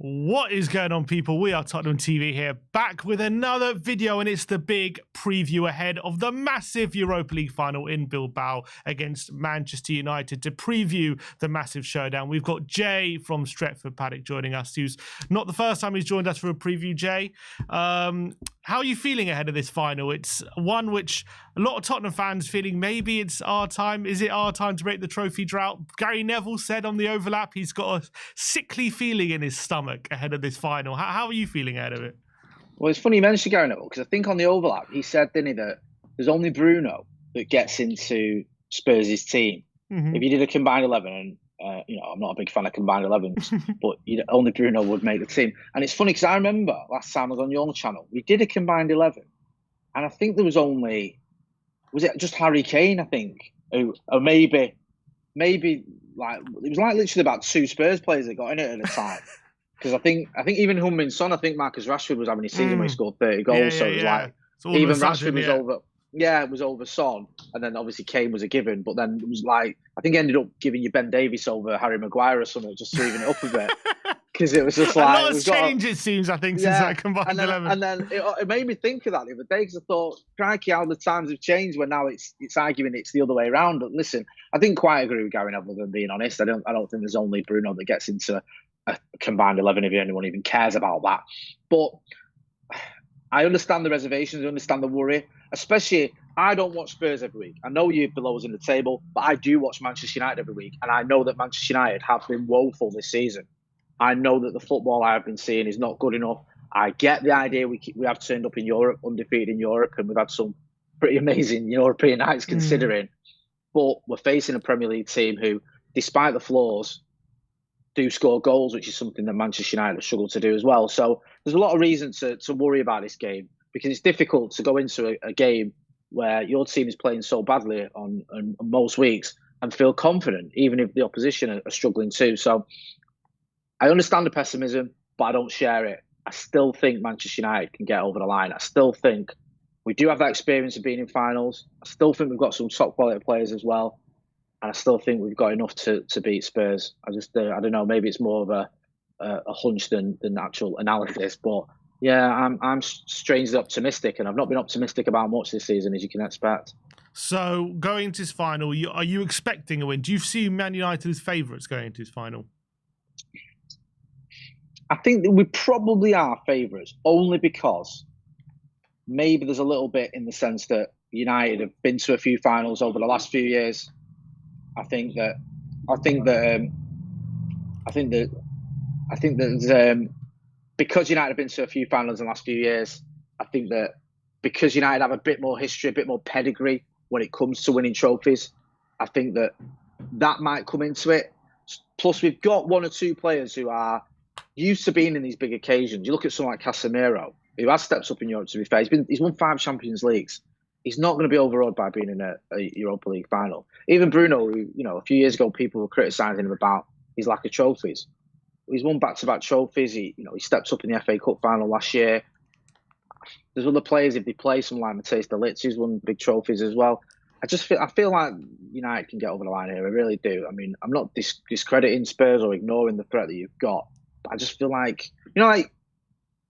What is going on, people? We are Tottenham TV here, back with another video, and it's the big preview ahead of the massive Europa League final in Bilbao against Manchester United. To preview the massive showdown, we've got Jay from Stretford Paddock joining us, who's not the first time he's joined us for a preview. Jay, how are you feeling ahead of this final? It's one which a lot of Tottenham fans feeling maybe it's our time. Is it our time to break the trophy drought? Gary Neville said on the overlap he's got a sickly feeling in his stomach ahead of this final. How are you feeling ahead of it? Well, it's funny you mentioned Gary Neville, because I think on the overlap he said, didn't he, that there's only Bruno that gets into Spurs' team. Mm-hmm. If you did a combined 11, and I'm not a big fan of combined 11s, but only Bruno would make the team. And it's funny because I remember last time I was on your channel, we did a combined 11, and I think there was it just Harry Kane, I think, or maybe like it was like literally about 2 Spurs players that got in it at the time. Because I think even Heung-min Son, I think Marcus Rashford was having a season where he scored 30 goals. So it was like, even Rashford was over. Yeah, it was over Son. And then obviously Kane was a given. But then it was like, I think he ended up giving you Ben Davies over Harry Maguire or something, just to even it up a bit. Because it was just like... a lot has changed, it seems, I think, since that combined 11. And then it made me think of that the other day, because I thought, crikey, how the times have changed, when now it's arguing it's the other way around. But listen, I didn't quite agree with Gary Neville, if being honest. I don't think there's only Bruno that gets into a combined 11 if anyone even cares about that. But I understand the reservations, I understand the worry, especially I don't watch Spurs every week. I know you're below us in the table, but I do watch Manchester United every week, and I know that Manchester United have been woeful this season. I know that the football I have been seeing is not good enough. I get the idea we have turned up in Europe, undefeated in Europe, and we've had some pretty amazing European nights considering. But we're facing a Premier League team who, despite the flaws, do score goals, which is something that Manchester United have struggled to do as well. So there's a lot of reason to worry about this game, because it's difficult to go into a game where your team is playing so badly on most weeks and feel confident, even if the opposition are struggling too. So I understand the pessimism, but I don't share it. I still think Manchester United can get over the line. I still think we do have that experience of being in finals. I still think we've got some top quality players as well. And I still think we've got enough to beat Spurs. I don't know, maybe it's more of a hunch than actual analysis. But yeah, I'm strangely optimistic, and I've not been optimistic about much this season, as you can expect. So going into this final, are you expecting a win? Do you see Man United as favourites going into this final? I think that we probably are favourites, only because maybe there's a little bit in the sense that United have been to a few finals over the last few years. I think that because United have been to a few finals in the last few years, I think that because United have a bit more history, a bit more pedigree when it comes to winning trophies, I think that might come into it. Plus, we've got 1 or 2 players who are used to being in these big occasions. You look at someone like Casemiro, who has steps up in Europe, to be fair. He's won 5 Champions Leagues. He's not going to be overawed by being in a Europa League final. Even Bruno, who, a few years ago people were criticising him about his lack of trophies. He's won back-to-back trophies. He steps up in the FA Cup final last year. There's other players, if they play, someone like Matthijs de Ligt, who's won big trophies as well. I feel like United can get over the line here. I really do. I mean, I'm not discrediting Spurs or ignoring the threat that you've got, but I just feel like,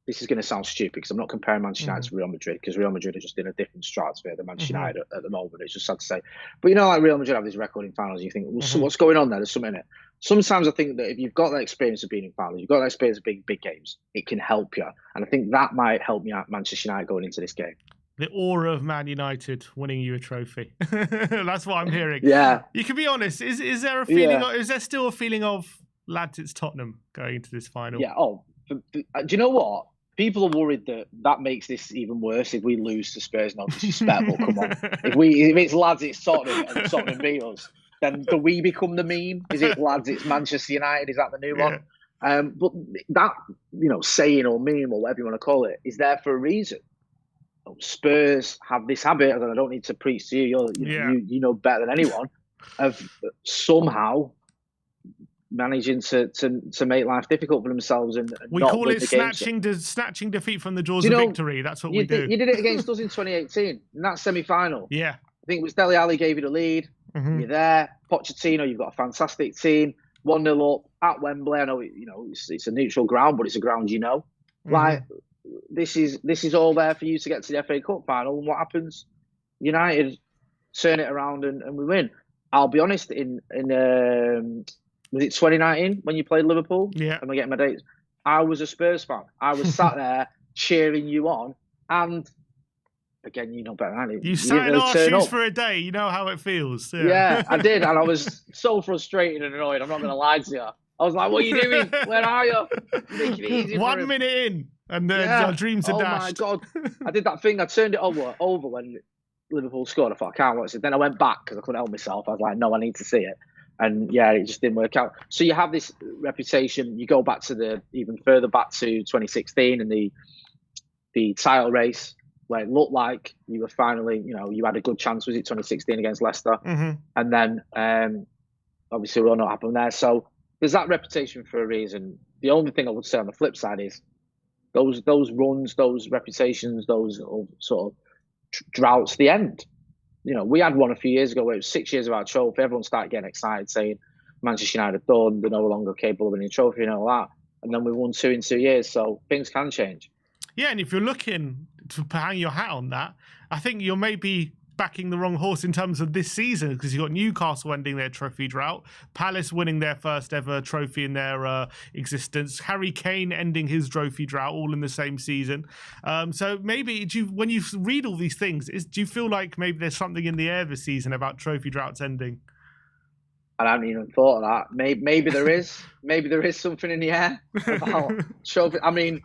this is going to sound stupid because I'm not comparing Manchester United to Real Madrid, because Real Madrid are just in a different stratosphere than Manchester United at the moment. It's just sad to say. But like Real Madrid have this record in finals, and you think, well, so what's going on there? There's something in it. Sometimes I think that if you've got that experience of being in finals, you've got that experience of being big games, it can help you. And I think that might help me out, Manchester United, going into this game. The aura of Man United winning you a trophy. That's what I'm hearing. Yeah. You can be honest. Is there a feeling? Is there still a feeling of, lads, it's Tottenham going into this final? Yeah. Oh, do you know what? People are worried that makes this even worse if we lose to Spurs. No disrespect, but come on. If it's lads, it's Tottenham, and Tottenham beat us, then do we become the meme? Is it lads, it's Manchester United? Is that the new one? But that, saying or meme or whatever you want to call it, is there for a reason. Spurs have this habit, and I don't need to preach to you. You know better than anyone, of somehow managing to make life difficult for themselves, and we call it snatching defeat from the jaws of victory. That's what we do. You did it against us in 2018 in that semi-final. Yeah, I think it was Dele Alli gave you the lead. You're there. Pochettino, you've got a fantastic team. 1-0 up. at Wembley. I know, it's a neutral ground, but it's a ground, Like, this is all there for you to get to the FA Cup final. And what happens? United turn it around and we win. I'll be honest, in was it 2019 when you played Liverpool? Yeah. Am I getting my dates? I was a Spurs fan. I was sat there cheering you on, and again, you know better than I do. You sat in our shoes for a day. You know how it feels. Yeah, I did, and I was so frustrated and annoyed. I'm not going to lie to you. I was like, "What are you doing? Where are you?" Making it easy. 1 minute in, and our dreams are dashed. Oh my God! I did that thing. I turned it over when Liverpool scored. I thought, I can't watch it. Then I went back because I couldn't help myself. I was like, no, I need to see it. And yeah, it just didn't work out. So you have this reputation. You go back to even further back to 2016 and the title race where it looked like you were finally, you had a good chance. Was it 2016 against Leicester? And then obviously we all know what happened there. So there's that reputation for a reason. The only thing I would say on the flip side is those runs, those reputations, those sort of droughts, the end. We had one a few years ago where it was 6 years without a trophy. Everyone started getting excited, saying Manchester United done, they're no longer capable of winning a trophy and all that. And then we won 2 in 2 years, so things can change. Yeah, and if you're looking to hang your hat on that, I think you're maybe backing the wrong horse in terms of this season, because you've got Newcastle ending their trophy drought, Palace winning their first ever trophy in their existence, Harry Kane ending his trophy drought, all in the same season. So maybe, when you read all these things, do you feel like maybe there's something in the air this season about trophy droughts ending? I haven't even thought of that. Maybe there is. Maybe there is something in the air about trophy. I mean,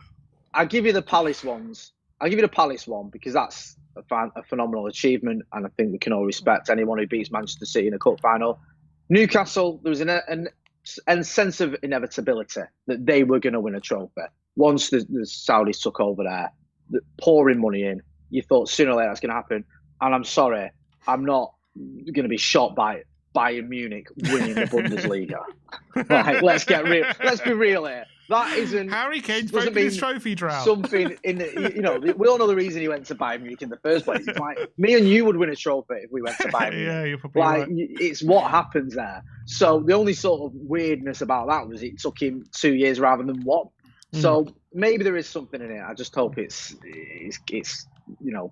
I'll give you the Palace ones. I'll give you the Palace one because that's a phenomenal achievement, and I think we can all respect anyone who beats Manchester City in a cup final. Newcastle, there was a sense of inevitability that they were going to win a trophy. Once the Saudis took over there, pouring money in, you thought sooner or later that's going to happen. And I'm sorry, I'm not going to be shocked by Bayern Munich winning the Bundesliga. Like, let's be real here. That isn't. Harry Kane's breaking his trophy drought. Something in we all know the reason he went to Bayern Munich in the first place. It's like me and you would win a trophy if we went to Bayern Munich. Yeah, you're probably right. It's what happens there. So the only sort of weirdness about that was it took him 2 years rather than 1. So maybe there is something in it. I just hope it's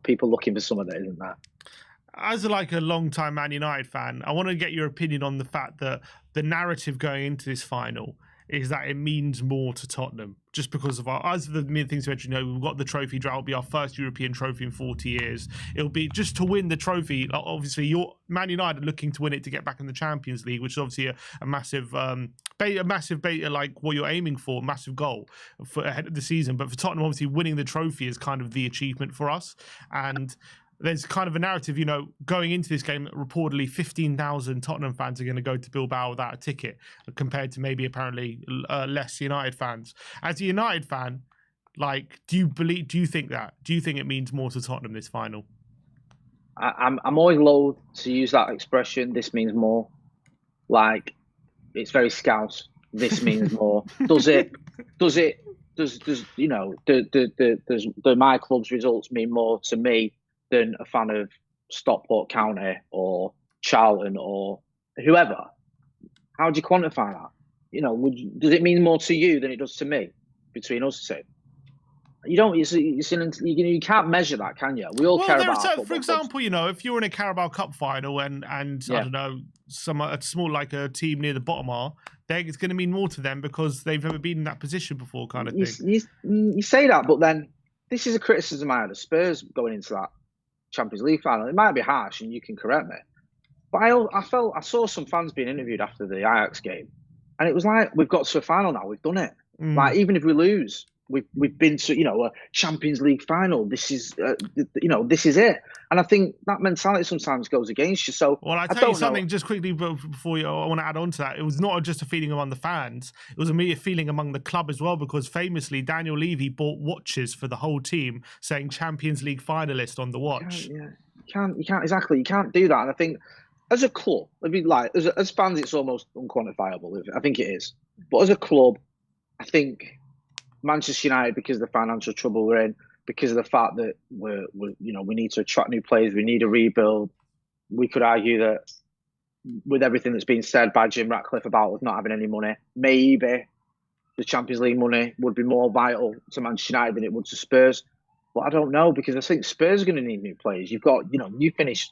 people looking for some of it, isn't that? As a long-time Man United fan, I want to get your opinion on the fact that the narrative going into this final is that it means more to Tottenham just because of the main things you mentioned. We've got the trophy drought. It'll be our first European trophy in 40 years. It'll be just to win the trophy. Obviously, Man United looking to win it to get back in the Champions League, which is obviously a massive beta, like what you're aiming for, massive goal for ahead of the season. But for Tottenham, obviously winning the trophy is kind of the achievement for us. And there's kind of a narrative, going into this game that reportedly 15,000 Tottenham fans are going to go to Bilbao without a ticket, compared to maybe apparently less United fans. As a United fan, do you think it means more to Tottenham this final? I'm always loath to use that expression. This means more. It's very Scouse. This means more. Does my club's results mean more to me than a fan of Stockport County or Charlton or whoever? How do you quantify that? Does it mean more to you than it does to me between us two? You don't. You can't measure that, can you? We all care about. For example, if you're in a Carabao Cup final and I don't know, a small a team near the bottom it's going to mean more to them because they've never been in that position before, kind of thing. You say that, but then this is a criticism I had of Spurs going into that Champions League final. It might be harsh, and you can correct me, but I saw some fans being interviewed after the Ajax game, and it was like, we've got to a final now, we've done it. Like, even if we lose, we've been to a Champions League final. This is this is it. And I think that mentality sometimes goes against you. So, well, I tell you something just quickly before I want to add on to that. It was not just a feeling among the fans; it was a immediate feeling among the club as well. Because famously, Daniel Levy bought watches for the whole team, saying Champions League finalist on the watch. You can't exactly. You can't do that. And I think as a club, as fans, it's almost unquantifiable. I think it is. But as a club, I think Manchester United, because of the financial trouble we're in, because of the fact that we need to attract new players, we need a rebuild. We could argue that with everything that's been said by Jim Ratcliffe about us not having any money, maybe the Champions League money would be more vital to Manchester United than it would to Spurs. But I don't know, because I think Spurs are going to need new players. You've got, you finish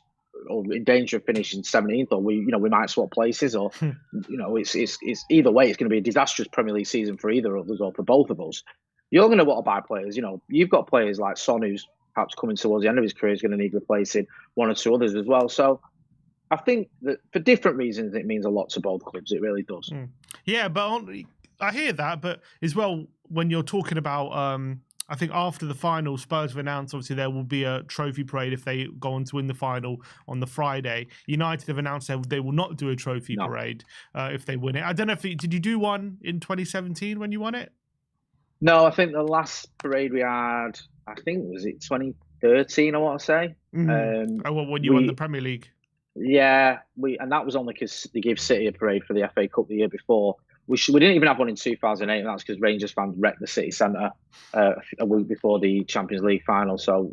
or in danger of finishing 17th, or we might swap places, or it's either way, it's going to be a disastrous Premier League season for either of us or for both of us. You're going to want to buy players. You've got players like Son, who's perhaps coming towards the end of his career, is going to need replacing, one or two others as well. So I think that for different reasons, it means a lot to both clubs. It really does. Yeah, but I hear that, but as well, when you're talking about, I think after the final, Spurs have announced obviously there will be a trophy parade if they go on to win the final on the Friday. United have announced they will not do a trophy parade if they win it. I don't know did you do one in 2017 when you won it? No, I think the last parade we had, I think, was it 2013, I want to say. When you won the Premier League? Yeah, and that was only because they gave City a parade for the FA Cup the year before. We didn't even have one in 2008, and that's because Rangers fans wrecked the City Centre a week before the Champions League final. So,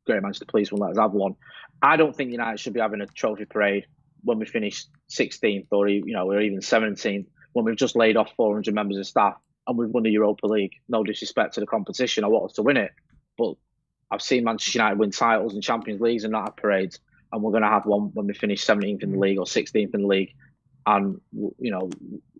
Great Manchester Police won't let us have one. I don't think United should be having a trophy parade when we finish 16th or even 17th, when we've just laid off 400 members of staff and we've won the Europa League. No disrespect to the competition, I want us to win it, but I've seen Manchester United win titles and Champions Leagues and not have parades, and we're going to have one when we finish 17th in the league or 16th in the league, and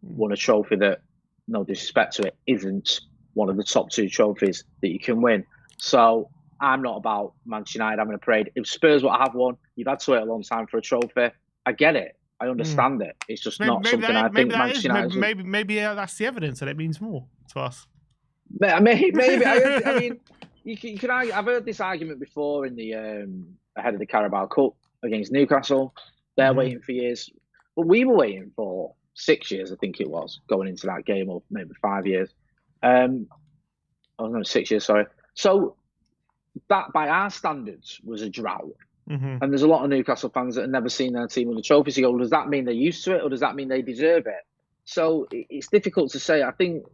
won a trophy that, no disrespect to it, isn't one of the top two trophies that you can win. So I'm not about Manchester United having a parade. If Spurs want to have one, you've had to wait a long time for a trophy. I get it. I understand it. It's just not something I think Manchester United. Maybe that's the evidence that it means more to us. Maybe. I mean, you can argue. I've heard this argument before in the ahead of the Carabao Cup against Newcastle. They're waiting for years, but we were waiting for 6 years, I think it was, going into that game, or maybe 5 years. No, 6 years, sorry. So that, by our standards, was a drought. And there's a lot of Newcastle fans that have never seen their team win a trophy. So you go, does that mean they're used to it, or does that mean they deserve it? So it's difficult to say. I think,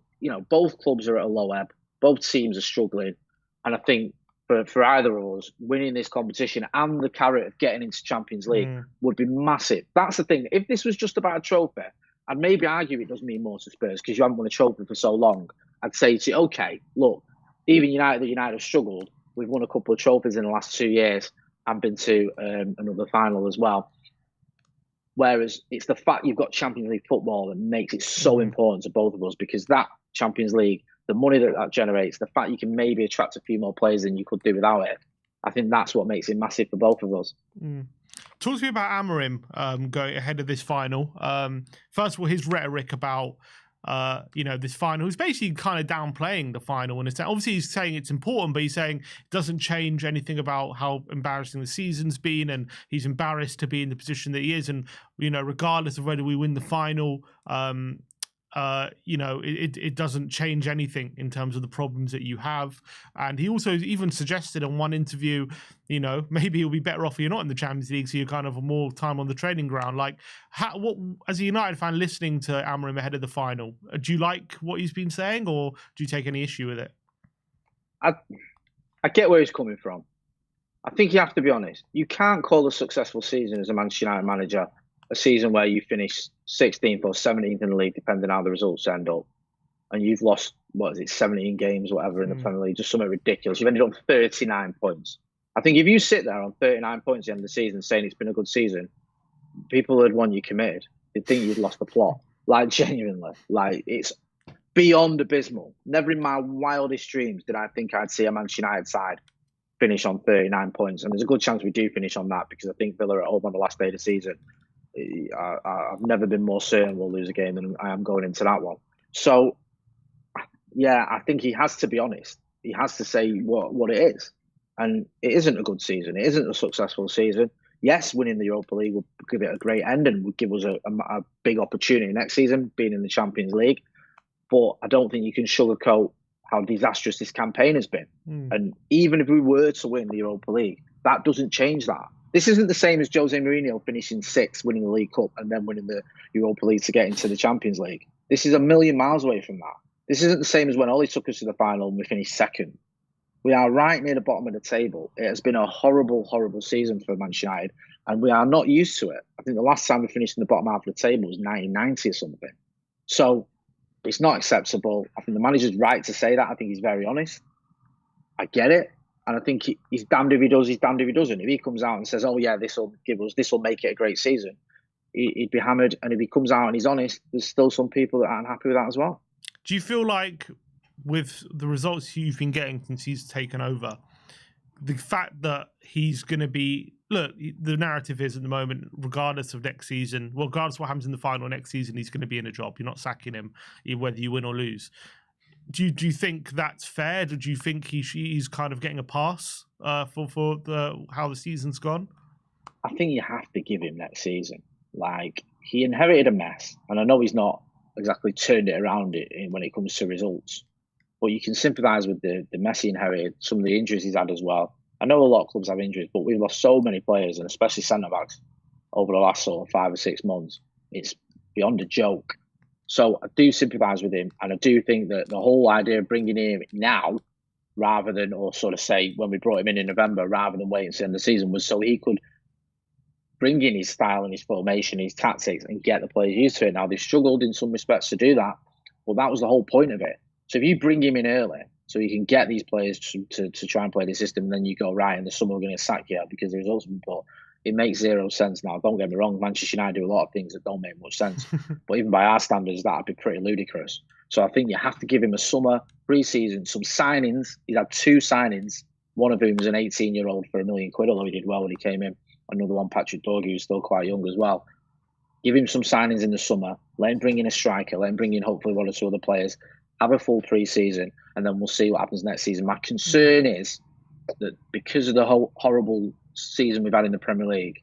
both clubs are at a low ebb. Both teams are struggling. And I think for either of us, winning this competition and the carrot of getting into Champions League would be massive. That's the thing. If this was just about a trophy, I'd maybe argue it does mean more to Spurs because you haven't won a trophy for so long. I'd say to you, okay, look, even United have struggled. We've won a couple of trophies in the last 2 years and been to another final as well. Whereas it's the fact you've got Champions League football that makes it so important to both of us, because that Champions League, the money that generates, the fact you can maybe attract a few more players than you could do without it, I think that's what makes it massive for both of us. Talk to me about Amorim going ahead of this final. First of all, his rhetoric about this final. He's basically kind of downplaying the final, and obviously he's saying it's important, but he's saying it doesn't change anything about how embarrassing the season's been, and he's embarrassed to be in the position that he is, and regardless of whether we win the final, it doesn't change anything in terms of the problems that you have. And he also even suggested in one interview, maybe you'll be better off if you're not in the Champions League, so you're kind of more time on the training ground. Like, what as a United fan listening to Amorim ahead of the final, do you like what he's been saying, or do you take any issue with it? I get where he's coming from. I think you have to be honest. You can't call a successful season as a Manchester United manager a season where you finish 16th or 17th in the league, depending on how the results end up, and you've lost, 17 games, whatever, in the Premier League, just something ridiculous. You've ended up 39 points. I think if you sit there on 39 points at the end of the season saying it's been a good season, people would want you committed. They'd think you'd lost the plot. Like, genuinely. Like, it's beyond abysmal. Never in my wildest dreams did I think I'd see a Manchester United side finish on 39 points. And there's a good chance we do finish on that, because I think Villa are at home on the last day of the season. I've never been more certain we'll lose a game than I am going into that one. So, yeah, I think he has to be honest. He has to say what it is. And it isn't a good season. It isn't a successful season. Yes, winning the Europa League would give it a great end and would give us a big opportunity next season, being in the Champions League. But I don't think you can sugarcoat how disastrous this campaign has been. And even if we were to win the Europa League, that doesn't change that. This isn't the same as Jose Mourinho finishing 6th, winning the League Cup, and then winning the Europa League to get into the Champions League. This is a million miles away from that. This isn't the same as when Ole took us to the final and we finished 2nd. We are right near the bottom of the table. It has been a horrible, horrible season for Manchester United. and we are not used to it. I think the last time we finished in the bottom half of the table was 1990 or something. So it's not acceptable. I think the manager's right to say that. I think he's very honest. I get it. And I think he's damned if he does, he's damned if he doesn't. If he comes out and says, oh, yeah, this will make it a great season, he'd be hammered. And if he comes out and he's honest, there's still some people that aren't happy with that as well. Do you feel like with the results you've been getting since he's taken over, the fact that he's going to be, look, the narrative is at the moment, regardless of next season, well, regardless of what happens in the final next season, he's going to be in a job. You're not sacking him, whether you win or lose. Do you think that's fair? Do you think he's kind of getting a pass for how the season's gone? I think you have to give him next season. Like, he inherited a mess, and I know he's not exactly turned it around when it comes to results, but you can sympathise with the mess he inherited, some of the injuries he's had as well. I know a lot of clubs have injuries, but we've lost so many players, and especially centre-backs, over the last sort of 5 or 6 months. It's beyond a joke. So I do sympathise with him, and I do think that the whole idea of bringing him now, rather than, or sort of say when we brought him in November, rather than wait until the end of the season, was so he could bring in his style and his formation, his tactics, and get the players used to it. Now, they've struggled in some respects to do that, but that was the whole point of it. So if you bring him in early, so you can get these players to try and play the system, and then you go, right, in the summer we're going to sack you because the results have been poor. It makes zero sense now. Don't get me wrong, Manchester United do a lot of things that don't make much sense. But even by our standards, that would be pretty ludicrous. So I think you have to give him a summer, pre-season, some signings. He's had 2 signings, one of whom was an 18-year-old for £1 million, although he did well when he came in. Another one, Patrick Dorgu, who's still quite young as well. Give him some signings in the summer. Let him bring in a striker. Let him bring in hopefully 1 or 2 other players. Have a full pre-season, and then we'll see what happens next season. My concern is that because of the whole horrible season we've had in the Premier League,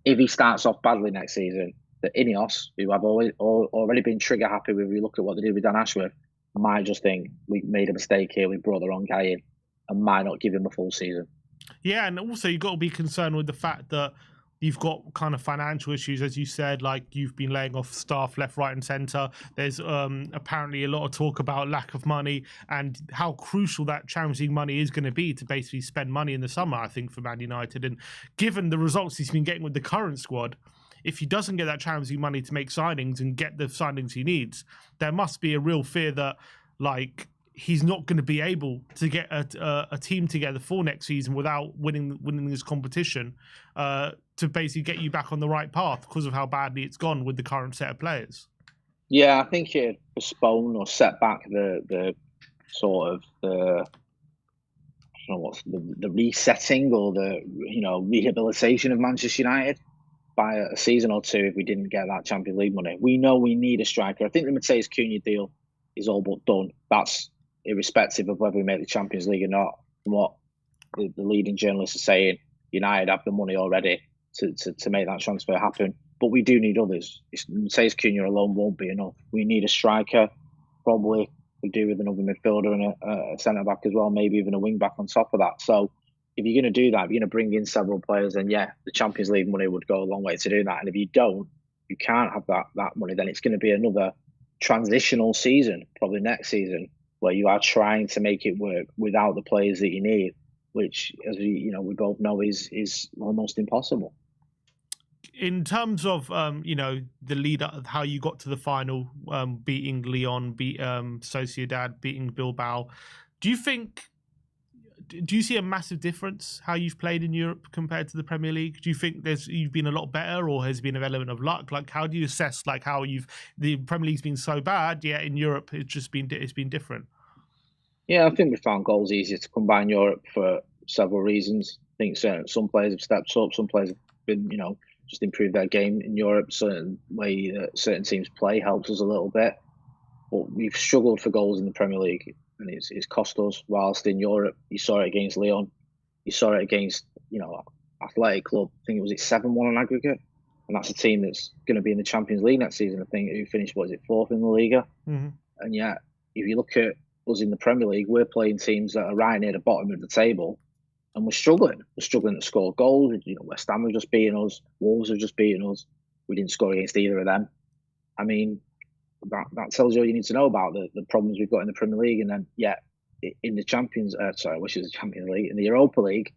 if he starts off badly next season, the Ineos, who have already been trigger happy with, we look at what they did with Dan Ashworth, might just think we made a mistake here, we brought the wrong guy in, and might not give him a full season. Yeah, and also you've got to be concerned with the fact that you've got kind of financial issues, as you said, like you've been laying off staff left, right and centre. There's apparently a lot of talk about lack of money and how crucial that Champions League money is going to be to basically spend money in the summer, I think, for Man United. And given the results he's been getting with the current squad, if he doesn't get that Champions League money to make signings and get the signings he needs, there must be a real fear that, like, he's not going to be able to get a team together for next season without winning this competition to basically get you back on the right path because of how badly it's gone with the current set of players. Yeah, I think it postponed or set back the sort of the resetting or the rehabilitation of Manchester United by a season or 2 if we didn't get that Champions League money. We know we need a striker. I think the Mateus Cunha deal is all but done. That's irrespective of whether we make the Champions League or not. From what the leading journalists are saying, United have the money already to make that transfer happen. But we do need others. Mateus Cunha alone won't be enough. We need a striker, probably we do with another midfielder and a centre-back as well, maybe even a wing-back on top of that. So if you're going to do that, if you're going to bring in several players, then yeah, the Champions League money would go a long way to do that. And if you don't, you can't have that money, then it's going to be another transitional season, probably next season, where you are trying to make it work without the players that you need, which, as we both know, is almost impossible. In terms of the lead up, how you got to the final, beating Lyon, Sociedad, beating Bilbao, do you see a massive difference how you've played in Europe compared to the Premier League? Do you think you've been a lot better, or has been an element of luck? Like, how do you assess how the Premier League's been so bad, yet in Europe it's been different? Yeah, I think we found goals easier to come by in Europe for several reasons. I think some players have stepped up, some players have been, just improved their game in Europe. Certain way that certain teams play helps us a little bit, but we've struggled for goals in the Premier League, and it's cost us. Whilst in Europe, you saw it against Lyon, you saw it against Athletic Club. I think it was 7-1 on aggregate, and that's a team that's going to be in the Champions League next season. I think who finished 4th in the Liga, and yet if you look at us in the Premier League, we're playing teams that are right near the bottom of the table. And we're struggling. We're struggling to score goals. West Ham have just beaten us. Wolves have just beaten us. We didn't score against either of them. I mean, that tells you all you need to know about the problems we've got in the Premier League. And then, in the Champions League, in the Europa League,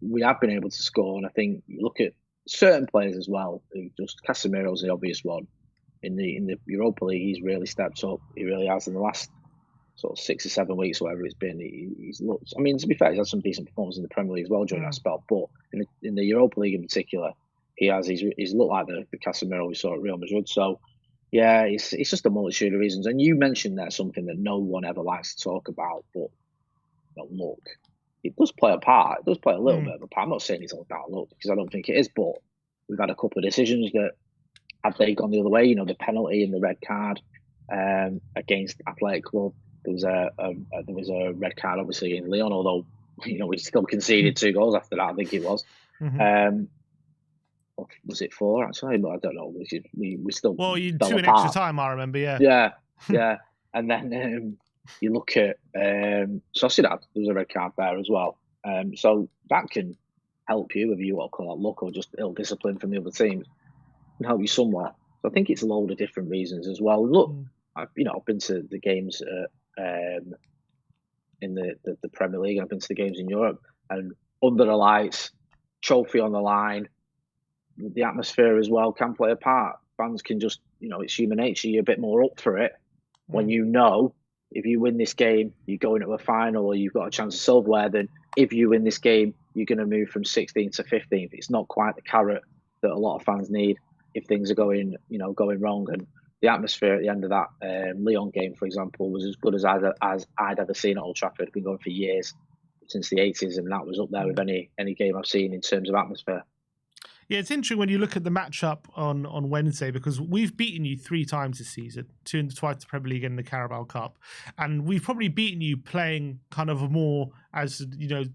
we have been able to score. And I think you look at certain players as well. Who just Casemiro's the obvious one. In the Europa League, he's really stepped up. He really has in the last sort of 6 or 7 weeks, or whatever it's been. He's looked. I mean, to be fair, he's had some decent performances in the Premier League as well during that spell. But in the Europa League in particular, he's looked like the Casemiro we saw at Real Madrid. So yeah, it's just a multitude of reasons. And you mentioned there something that no one ever likes to talk about, but look, it does play a part. It does play a little bit of a part. I'm not saying it's all down look because I don't think it is, but we've had a couple of decisions that had they gone the other way, the penalty and the red card against Athletic Club. There was a red card obviously in Lyon, although we still conceded 2 goals after that. I think it was. Was it 4 actually? But I don't know. We still you fell 2 in apart. extra time. I remember. Yeah. Yeah. And then you look at Sociedad. There was a red card there as well. So that can help you, whether you want to call that luck or just ill discipline from the other teams, can help you somewhat. So I think it's a load of different reasons as well. Look, I've been to the games in the Premier League. I've been to the games in Europe, and under the lights, trophy on the line, the atmosphere as well can play a part. Fans can just, it's human nature. You're a bit more up for it when if you win this game, you go into a final or you've got a chance of silverware. Then if you win this game, you're going to move from 16th to 15th. It's not quite the carrot that a lot of fans need if things are going wrong. And the atmosphere at the end of that Lyon game, for example, was as good as I'd ever seen at Old Trafford. It's been going for years, since the 80s, and that was up there with any game I've seen in terms of atmosphere. Yeah, it's interesting when you look at the matchup on Wednesday, because we've beaten you 3 times this season, twice the Premier League and the Carabao Cup, and we've probably beaten you playing kind of a more, as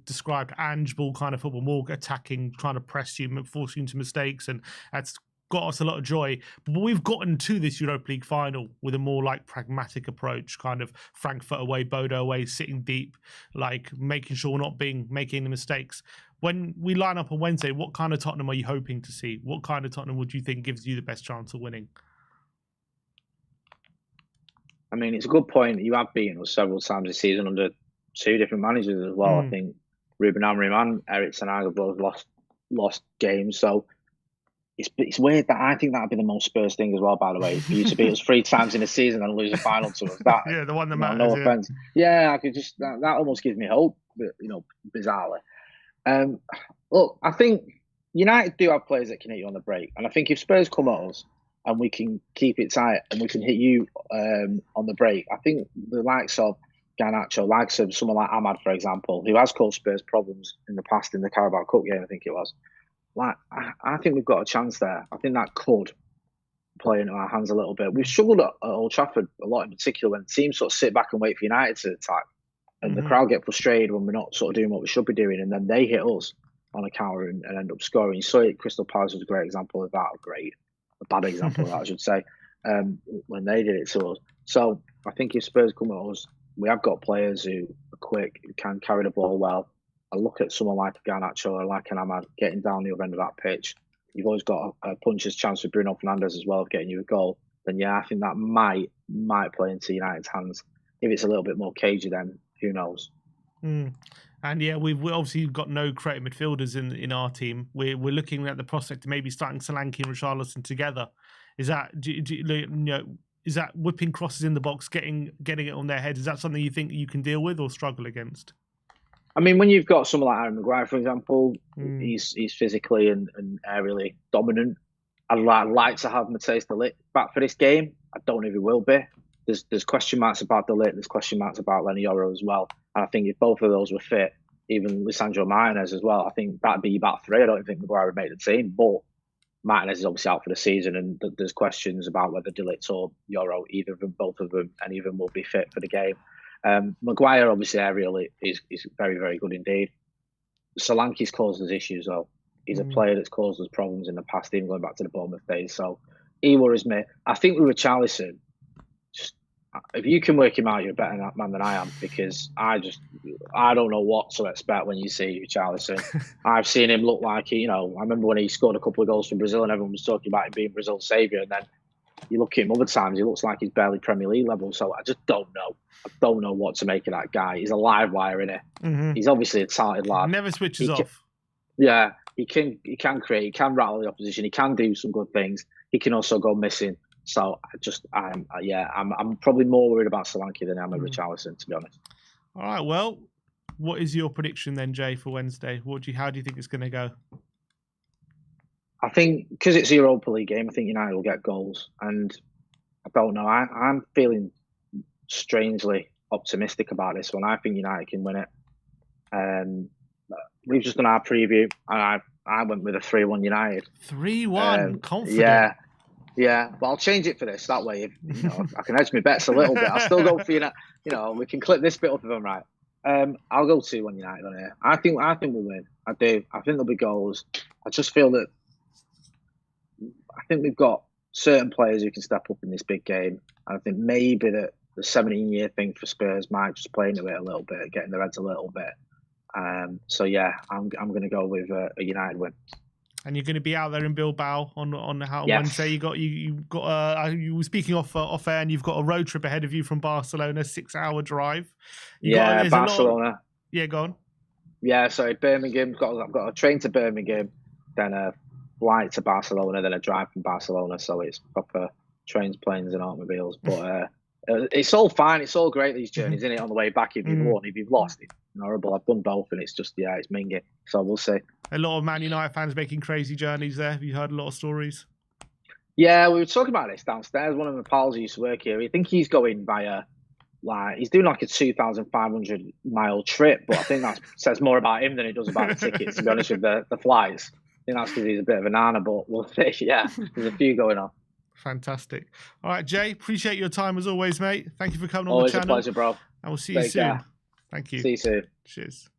described, Ange ball kind of football, more attacking, trying to press you, forcing you into mistakes, and that's got us a lot of joy. But we've gotten to this Europa League final with a more pragmatic approach, kind of Frankfurt away, Bodo away, sitting deep, making sure we're not making the mistakes. When we line up on Wednesday, what kind of Tottenham are you hoping to see? What kind of Tottenham would you think gives you the best chance of winning? I mean, it's a good point. You have beaten us several times this season under 2 different managers as well. I think Ruben Amorim and Erik ten Hag have both lost games. So it's weird that I think that'd be the most Spurs thing as well, by the way, for you to beat us 3 times in a season and lose a final to us. That, yeah, the one that matters. No offense. Yeah, I could just that almost gives me hope, but bizarrely. Look, I think United do have players that can hit you on the break, and I think if Spurs come at us and we can keep it tight and we can hit you on the break, I think the likes of Garnacho, likes of someone like Ahmad, for example, who has caused Spurs problems in the past in the Carabao Cup game, I think it was. I think we've got a chance there. I think that could play into our hands a little bit. We've struggled at Old Trafford a lot, in particular when teams sort of sit back and wait for United to attack, and the crowd get frustrated when we're not sort of doing what we should be doing, and then they hit us on a counter and end up scoring. So Crystal Palace was a great example of that. A bad example of that, I should say, when they did it to us. So I think if Spurs come at us, we have got players who are quick, who can carry the ball well. I look at someone like Garnacho or like an Ahmad getting down the other end of that pitch. You've always got a puncher's chance with Bruno Fernandes as well of getting you a goal. Then yeah, I think that might play into United's hands. If it's a little bit more cagey, then who knows? And yeah, we've obviously got no creative midfielders in our team. We're looking at the prospect of maybe starting Solanke and Richarlison together. Is that is that whipping crosses in the box, getting it on their head? Is that something you think you can deal with or struggle against? I mean, when you've got someone like Aaron Maguire, for example, he's physically and aerially dominant. I'd like to have Matthijs de Ligt back for this game. I don't know if he will be. There's question marks about de Ligt. There's question marks about Lenny Yoro as well. And I think if both of those were fit, even Lisandro Martinez as well, I think that'd be back 3. I don't think Maguire would make the team, but Martinez is obviously out for the season, and there's questions about whether de Ligt or Yoro, either of them, both of them, any of them will be fit for the game. Maguire, obviously, aerially is very, very good indeed. Solanke's caused us issues, though. He's a player that's caused us problems in the past, even going back to the Bournemouth days. So he worries me. I think with Richarlison, if you can work him out, you're a better man than I am, because I don't know what to expect when you see Richarlison. I've seen him look like, I remember when he scored a couple of goals for Brazil and everyone was talking about him being Brazil's saviour, and then you look at him other times, he looks like he's barely Premier League level. So I just don't know. I don't know what to make of that guy. He's a live wire, innit? He's obviously a talented lad. Never switches off. Yeah. he can create, he can rattle the opposition, he can do some good things. He can also go missing. So I'm probably more worried about Solanke than I am with Richarlison, to be honest. All right, well, what is your prediction then, Jay, for Wednesday? How do you think it's going to go? I think because it's a Europa League game, I think United will get goals, and I don't know. I'm feeling strangely optimistic about this one. I think United can win it. We've just done our preview, and I went with a 3-1 United. 3-1, confident. Yeah, but I'll change it for this. That way, I can edge my bets a little bit. I'll still go for United. We can clip this bit up if I'm right. I'll go 2-1 United on here. I think we'll win. I do. I think there'll be goals. I just feel that I think we've got certain players who can step up in this big game. And I think maybe that the 17-year thing for Spurs might just play into it a little bit, getting their heads a little bit. So yeah, I'm going to go with a United win. And you're going to be out there in Bilbao on Wednesday. You were speaking off air, and you've got a road trip ahead of you from Barcelona, 6-hour drive. Barcelona. Go on. Yeah, sorry, Birmingham. I've got a train to Birmingham, then a flight to Barcelona, then a drive from Barcelona. So it's proper trains, planes, and automobiles. But it's all fine. It's all great, these journeys, isn't it? On the way back, if you've won, if you've lost, it's horrible. I've done both, and it's just it's minging. So we'll see. A lot of Man United fans making crazy journeys there. Have you heard a lot of stories? Yeah, we were talking about this downstairs. One of my pals who used to work here, I think he's going via, he's doing like a 2,500 mile trip, but I think that says more about him than it does about the tickets, to be honest with the flights. I think that's because he's a bit of an nana, but we'll see. Yeah, there's a few going on. Fantastic. All right, Jay, appreciate your time as always, mate. Thank you for coming on always the channel. Always a pleasure, bro. And we'll see you soon. Thank you. See you soon. Cheers.